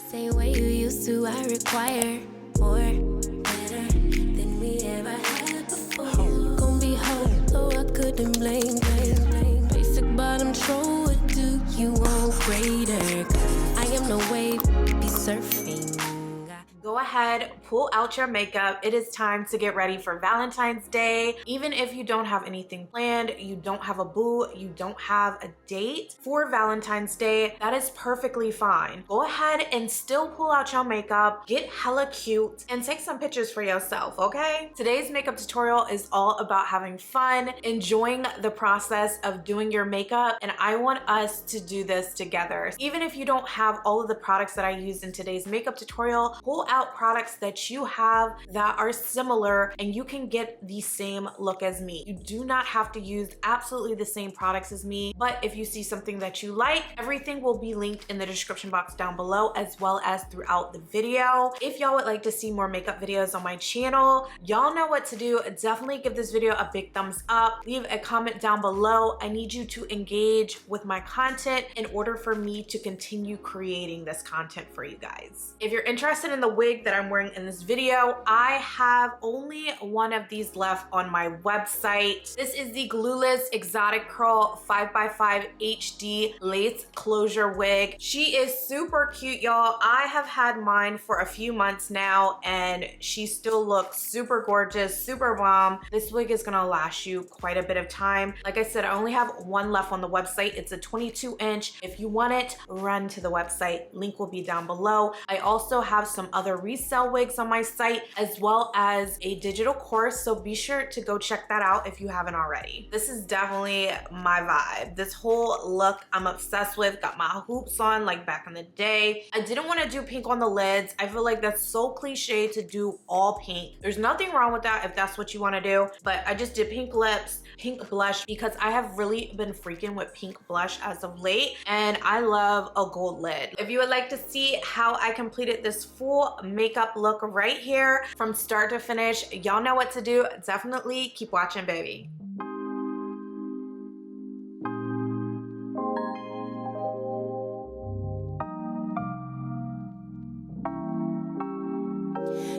Same way you used to, I require more, better than we ever had before. Gon' be home, so I couldn't blame. Basic bottom troll, what do you want greater? I am no wave, be surfing. Go ahead, pull out your makeup. It is time to get ready for Valentine's Day. Even if you don't have anything planned, you don't have a boo, you don't have a date for Valentine's Day, that is perfectly fine. Go ahead and still pull out your makeup, get hella cute, and take some pictures for yourself, okay? Today's makeup tutorial is all about having fun, enjoying the process of doing your makeup, and I want us to do this together. Even if you don't have all of the products that I used in today's makeup tutorial, pull out products that you have that are similar and you can get the same look as me. You do not have to use absolutely the same products as me, but if you see something that you like, everything will be linked in the description box down below as well as throughout the video. If y'all would like to see more makeup videos on my channel, y'all know what to do. Definitely give this video a big thumbs up. Leave a comment down below. I need you to engage with my content in order for me to continue creating this content for you guys. If you're interested in the wig that I'm wearing in this video, I have only one of these left on my website. This is the Glueless Exotic Curl 5x5 HD lace closure wig. She is super cute, y'all. I have had mine for a few months now and she still looks super gorgeous, super bomb. This wig is gonna last you quite a bit of time. Like I said, I only have one left on the website. It's a 22-inch. If you want it, run to the website. Link will be down below. I also have some other resale wigs on my site as well as a digital course, so be sure to go check that out if you haven't already. This is definitely my vibe. This whole look I'm obsessed with. Got my hoops on like back in the day. I didn't want to do pink on the lids. I feel like that's so cliche to do all pink. There's nothing wrong with that if that's what you want to do, but I just did pink lips, pink blush, because I have really been freaking with pink blush as of late and I love a gold lid. If you would like to see how I completed this full makeup look right here from start to finish, y'all know what to do. Definitely keep watching, baby.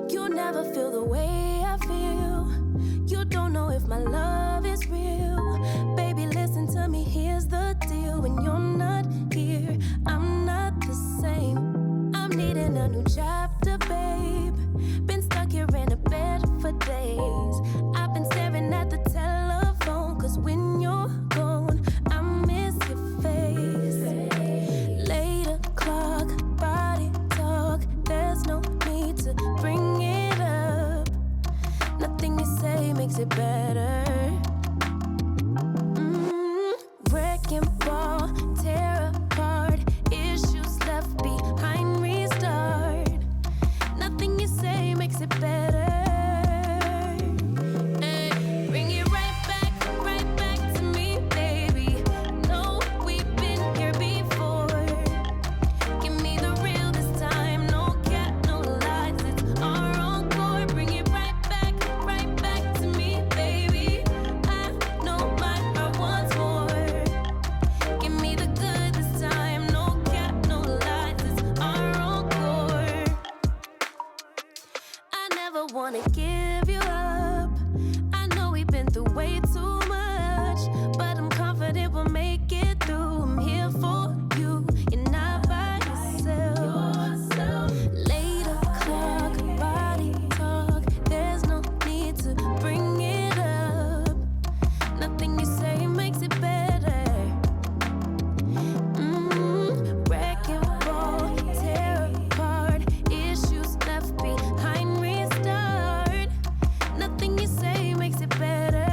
You'll never feel the way I feel. You don't know if my love is real. Baby, listen to me, here's the deal. When you're not here, I'm not the same. I'm needing a new chapter, babe. Been stuck here in a bed for days. I've been staring at the telephone, cause when you're gone, I miss your face. 8 o'clock, body talk. There's no need to bring it up. Nothing you say makes it better. Wrecking ball, tear apart. Issues left behind, restart. Nothing you say makes it better. Ay, bring it right back to me, baby. No, we've been here before. Give me the real this time. No cap, no lies. It's our encore. Bring it right back to me, baby. I know my heart wants more. Give me the good this time. No cap, no lies. It's our encore. I never wanna give you up. I know we've been through way too much, but I'm confident we'll make it through. I'm here for you. You're not by yourself. 8 o'clock, body talk. There's no need to bring it up. Nothing you say makes it better. Wrecking ball, tear apart. Issues left behind, restart. Nothing you say makes it better.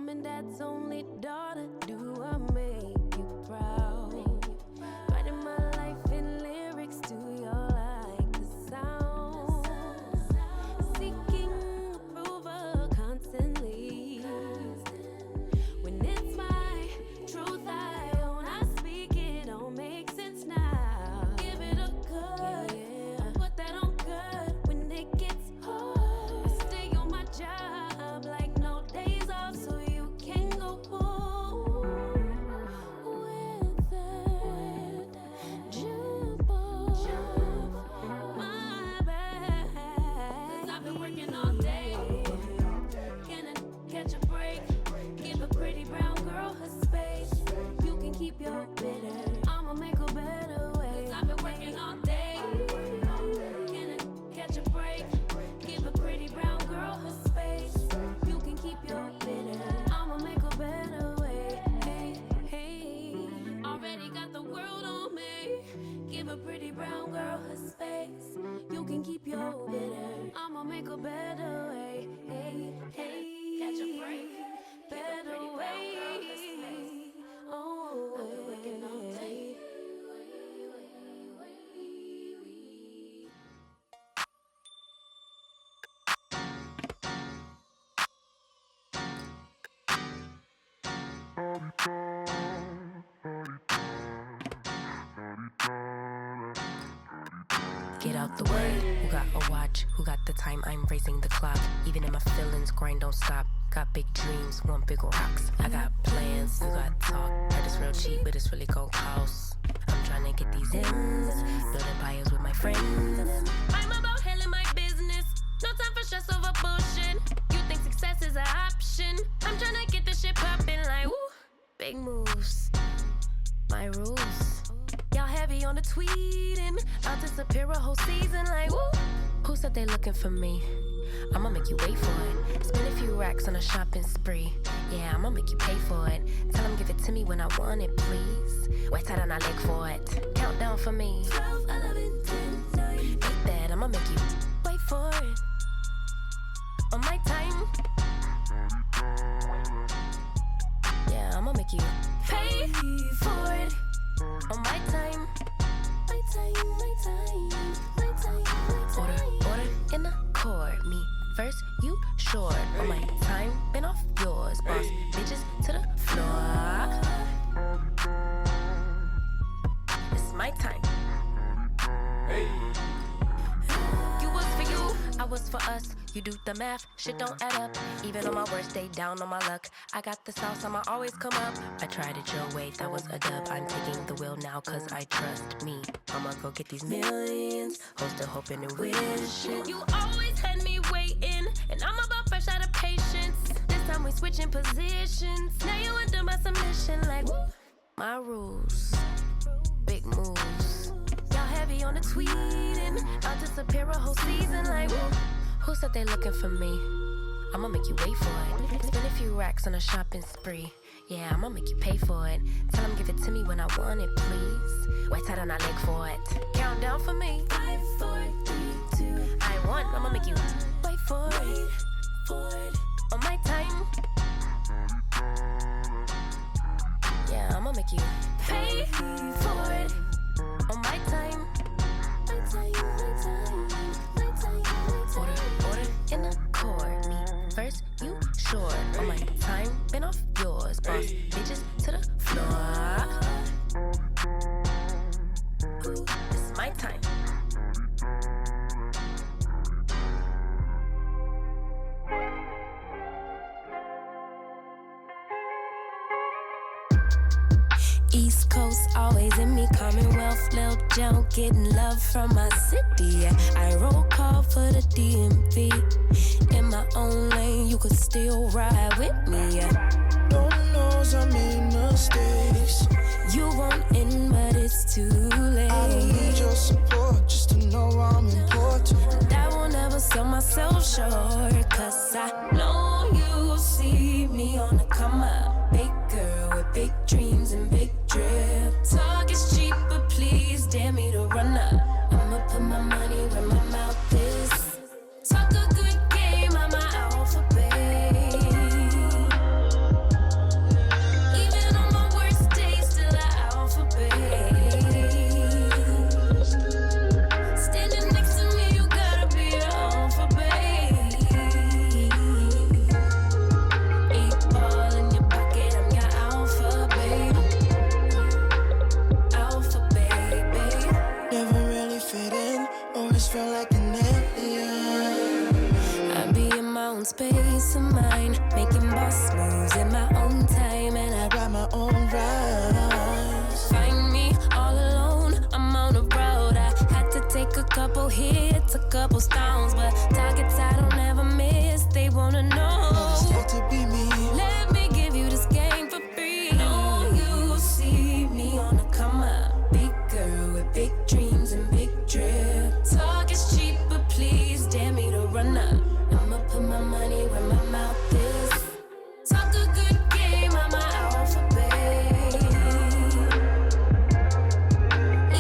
Mom and dad's only daughter, do I make you proud? Writing my life in lyrics, do you like the sound? Seeking approval constantly. When it's my truth I own, I speak, it don't make sense now. Give it a good, put that on good. When it gets hard, I stay on my job like no days off, so you can go boom with that jump off my back. 'Cause I've been working all day. Can I catch a break? Give a pretty brown girl her space. You can keep your bitter. I'ma make a better way. 'Cause I've been working all day. Can I catch a break? Give a pretty brown girl her space. You can keep your bitter. I'ma make a better way. Hey, hey. Already got the world on me. Give a pretty brown girl her space. You can keep your bitter. I'ma make a better way. Hey, hey. Catch a break. Better way. Oh, I've been working all day. Get out the way. Who got a watch? Who got the time? I'm raising the clock. Even in my feelings, grind don't stop. Got big dreams, want big rocks. I got plans, you got talk. Heard it's real cheap, but it's really gon' cost. I'm trying to get these ends, building empires with my friends. I'm about handling my business. No time for stress over bullshit. You think success is an option? I'm trying to get this shit poppin' like woo. Big moves, my rules. Y'all heavy on the tweeting. I'll disappear a whole season like woo. Who said they looking for me? I'ma make you wait for it. Spend a few racks on a shopping spree. Yeah, I'ma make you pay for it. Tell them give it to me when I want it, please. Wait till I leg for it. Countdown for me. 12, 11, 10, 9. Ain't that I'ma make you Wait for it. on my time. Yeah, I'ma make you Pay for it. on my time. My time, my time, my time, my time. Order in the court. Me first, you short. On my time, been off yours. Boss bitches to the floor. It's my time. You was for you, I was for us. You do the math, shit don't add up. Even on my worst day, down on my luck. I got the sauce, I'ma always come up. I tried it your way, that was a dub. I'm taking the wheel now, cause I trust me. I'ma go get these millions. Hoes still hoping and wishing. You always had me waiting, and I'm about fresh out of patience. This time we switching positions. Now you under my submission, like woo. My rules, big moves. Y'all heavy on the tweeting. I'll disappear a whole season, like woo. Who said they looking for me? I'ma make you wait for it. Spend a few racks on a shopping spree. Yeah, I'ma make you pay for it. Tell them give it to me when I want it, please. Wait till I leg for it. Countdown for me. 5, 4, 3, 2. I want, I'ma make you Wait for it. For it. on my time. Yeah, I'ma make you Pay for it. on my time. My time, my time, my time, my time. Order in the court. Me first, you short. On my time, been off yours. Boss bitches to the floor. Ooh, it's my time. East Coast always in me, Commonwealth, Lil Jon, getting love from my city. Yeah. I roll call for the DMV. In my own lane, you could still ride with me. Yeah. Lord knows I made mistakes. You won't in, but it's too late. I don't need your support just to know I'm important. I will never sell myself short, cause I know you see me on the come up. Big girl with big dreams and big drip. Talk is cheap, but please dare me to run up. I'ma put my money where my mouth is. Talk a good game, I'm my alphabet. own space of mind, making boss moves in my own time, and I Got my own rights. find me all alone. I'm on the road. I had to take a couple hits, a couple stones, but targets I don't ever miss. They wanna know. It's hard to be me. Let me give you this game for free. No, you see me on the come up. Big girl with big dreams and big drip. Talk is cheap, but please dare me to run up. I'ma put my money where my mouth is. Talk a good game, I'm an alphabet.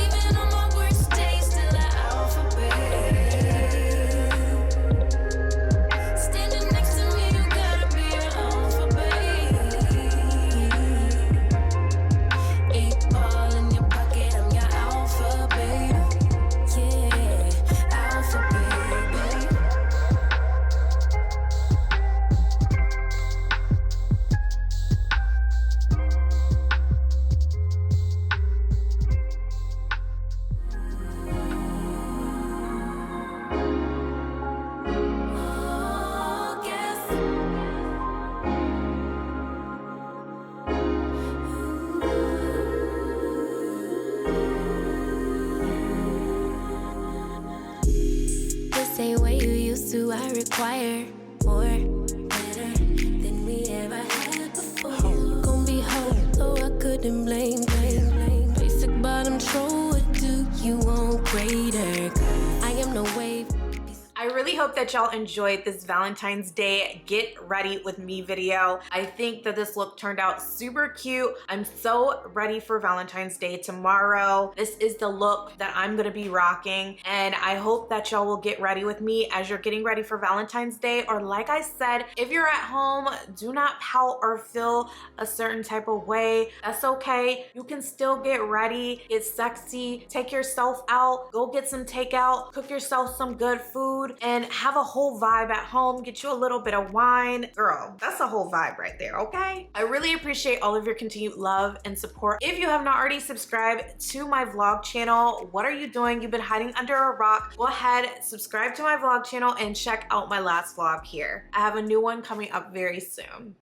Even on my worst days, still an alphabet. Standing next to me, you gotta be an alphabet. 8 ball in your pocket, I'm your alphabet. Yeah, alphabet. Oh, guess. This ain't what you used to. I require more, better than we ever had before. Gon' be home, so I couldn't blame. Basic bottom troll, what do you want greater? I am no wave. I really hope that y'all enjoyed this Valentine's Day get ready with me video. I think that this look turned out super cute. I'm so ready for Valentine's Day tomorrow. This is the look that I'm gonna be rocking, and I hope that y'all will get ready with me as you're getting ready for Valentine's Day. Or like I said, if you're at home, do not pout or feel a certain type of way. That's okay. You can still get ready, get sexy, take yourself out, go get some takeout, cook yourself some good food, and have a whole vibe at home. Get you a little bit of wine. Girl, that's a whole vibe right there, okay? I really appreciate all of your continued love and support. If you have not already subscribed to my vlog channel, what are you doing? You've been hiding under a rock. Go ahead, subscribe to my vlog channel and check out my last vlog here. I have a new one coming up very soon.